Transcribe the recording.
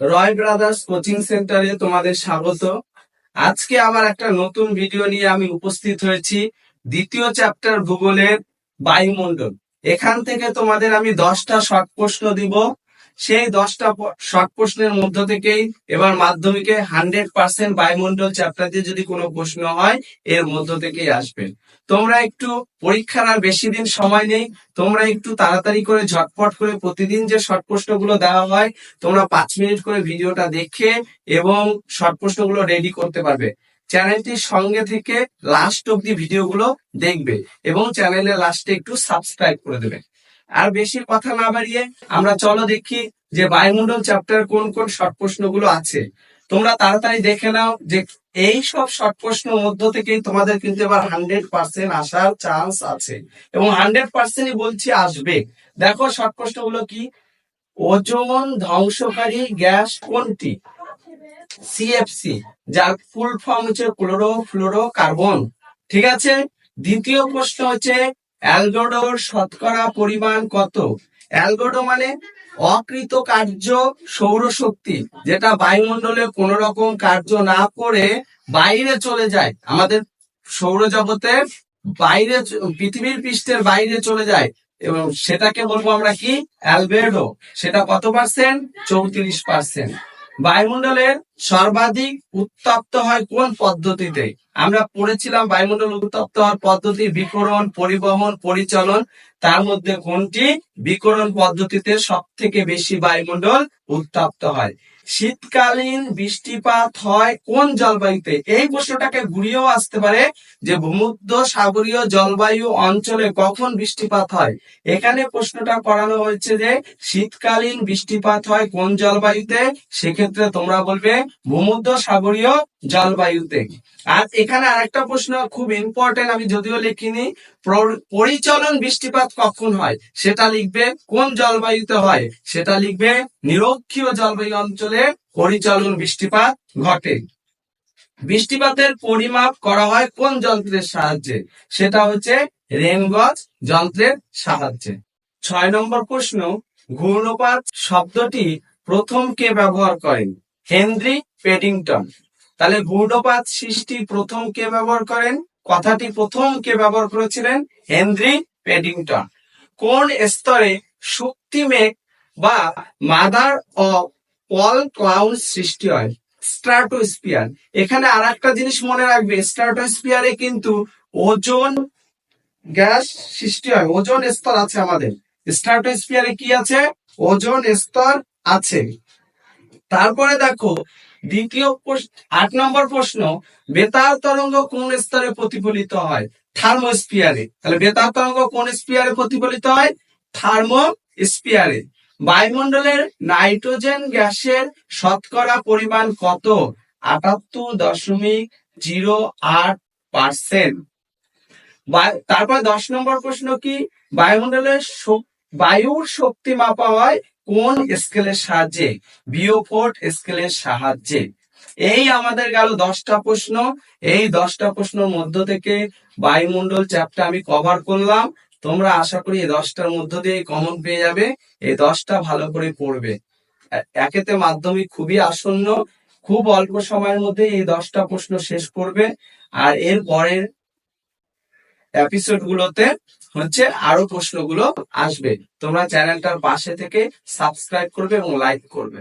রয় brothers coaching সেন্টারে তোমাদের স্বাগত। আজকে আবার একটা নতুন ভিডিও নিয়ে আমি উপস্থিত হয়েছি। দ্বিতীয় চ্যাপ্টার ভূগোলের বায়ুমণ্ডল। এখান থেকে তোমাদের আমি 10টা শর্ট প্রশ্ন দিব। সেই 10টা শর্ট প্রশ্নের মধ্য থেকেই এবার মাধ্যমিকে 100% বায়ুমণ্ডল চ্যাপ্টার দিয়ে যদি কোনো প্রশ্ন হয় এর মধ্য থেকেই আসবে। তোমরা একটু পরীক্ষার আর বেশি দিন সময় নেই, তোমরা একটু তাড়াতাড়ি করে ঝটপট করে প্রতিদিন যে শর্ট প্রশ্নগুলো দেওয়া হয় তোমরা 5 মিনিট করে ভিডিওটা দেখে এবং শর্ট প্রশ্নগুলো রেডি করতে পারবে। চ্যানেলটির সঙ্গে থেকে লাস্ট অব্দি ভিডিওগুলো দেখবে এবং চ্যানেলের লাস্টে একটু সাবস্ক্রাইব করে দেবে। আর বেশি কথা না বাড়িয়ে আমরা চলো দেখি যে বায়ুমণ্ডল চ্যাপ্টার কোন কোন শর্ট প্রশ্নগুলো আছে। তোমরা তাড়াতাড়ি দেখে নাও যে এই সব শর্ট প্রশ্নের মধ্য থেকেই তোমাদের কিন্তু এবার 100% আসার চান্স আছে এবং 100%ই বলছি আসবে। দেখো শর্ট প্রশ্নগুলো কি। ওজোন ধ্বংসকারী গ্যাস কোনটি? সিএফসি, যার ফুল ফর্ম হচ্ছে ক্লোরোফ্লোরোকার্বন। ঠিক আছে। দ্বিতীয় প্রশ্ন হচ্ছে অ্যালবেডোর শতকরা পরিমাণ কত? অ্যালবেডো মানে অকৃতকার্য সৌরশক্তি, যেটা বায়ুমণ্ডলে কোন রকম কার্য না করে বাইরে চলে যায়, আমাদের সৌরজগতের বাইরে, পৃথিবীর পৃষ্ঠের বাইরে চলে যায় এবং সেটাকে বলবো আমরা কি? অ্যালবেডো। সেটা কত পার্সেন্ট? 34%। বায়ুমণ্ডলের সর্বাধিক উত্তপ্ত হয় কোন পদ্ধতিতে? আমরা পড়েছিলাম বায়ুমণ্ডল উত্তপ্ত হওয়ার পদ্ধতি বিকিরণ, পরিবহন, পরিচলন। তার মধ্যে কোনটি? বিকিরণ পদ্ধতিতে সব থেকে বেশি বায়ুমণ্ডল উত্তপ্ত হয়। শীতকালীন বৃষ্টিপাত হয় কোন জলবায়ুতে? এই প্রশ্নটাকে ঘুরিয়েও আসতে পারে যে ভূমধ্য সাগরীয় জলবায়ু অঞ্চলে কখন বৃষ্টিপাত হয়। এখানে প্রশ্নটা করানো হয়েছে যে শীতকালীন বৃষ্টিপাত হয় কোন জলবায়ুতে, সেক্ষেত্রে তোমরা বলবে ভূমধ্য সাগরীয় জলবায়ুতে। আর এখানে আরেকটা প্রশ্ন খুব ইম্পর্টেন্ট, আমি যদিও লিখিনি, পরিচলন বৃষ্টিপাত কখন হয় সেটা লিখবে। কোন জলবায়ুতে হয় সেটা লিখবে। নিরক্ষীয় জলবায়ু অঞ্চলে পরিচলন বৃষ্টিপাত ঘটে। বৃষ্টিপাতের পরিমাপ করা হয় কোন যন্ত্রের সাহায্যে? সেটা হচ্ছে রেনগজ যন্ত্রের সাহায্যে। 6 নম্বর প্রশ্ন, ঘূর্ণপাত শব্দটি প্রথম কে ব্যবহার করেন? হেনরি পেডিংটন। তাহলে ঘূর্ণপাত সৃষ্টি প্রথম কে ব্যবহার করেন? কথাটি প্রথম কে ব্যবহার করেছিলেন? হেনরি পেডিংটন। কোন স্তরে শক্তি মেঘ বা মাদার অফ অল ক্লাউড সৃষ্টি হয়? স্ট্রাটোস্ফিয়ার। এখানে আর একটা জিনিস মনে রাখবে, স্ট্রাটোস্ফিয়ারে কিন্তু ওজোন গ্যাস সৃষ্টি হয়, ওজোন স্তর আছে আমাদের। স্ট্রাটোস্ফিয়ারে কি আছে? ওজোন স্তর আছে। তারপরে দেখো 8 নম্বর প্রশ্ন, বেতার তরঙ্গ কোন স্তরে প্রতিফলিত হয়? থার্মোস্ফিয়ারে। তাহলে বেতার তরঙ্গ কোন স্ফিয়ারে প্রতিফলিত হয়? থার্মোস্ফিয়ারে। বায়ুমণ্ডলের নাইট্রোজেন গ্যাসের শতকরা পরিমাণ কত? 78.08%। তারপর 10 নম্বর প্রশ্ন কি, বায়ুমণ্ডলের বায়ুর শক্তি মাপা হয় কোন স্কেলের সাহায্যে? বিওফোর্ট স্কেলের সাহায্যে। এই আমাদের গেল 10টা প্রশ্ন। এই 10টা প্রশ্নের মধ্য থেকে বায়ুমণ্ডল চ্যাপ্টার আমি কভার করলাম। তোমরা আশা করি এই 10টার মধ্য দিয়ে কমন পেয়ে যাবে। এই 10টা ভালো করে পড়বে। একেতে মাধ্যমিক খুবই আসন্ন, খুব অল্প সময়ের মধ্যে এই 10টা প্রশ্ন শেষ করবে। আর এর পরের এপিসোড গুলোতে হচ্ছে আরো প্রশ্নগুলো আসবে। তোমরা চ্যানেলটার পাশে থেকে সাবস্ক্রাইব করবে এবং লাইক করবে।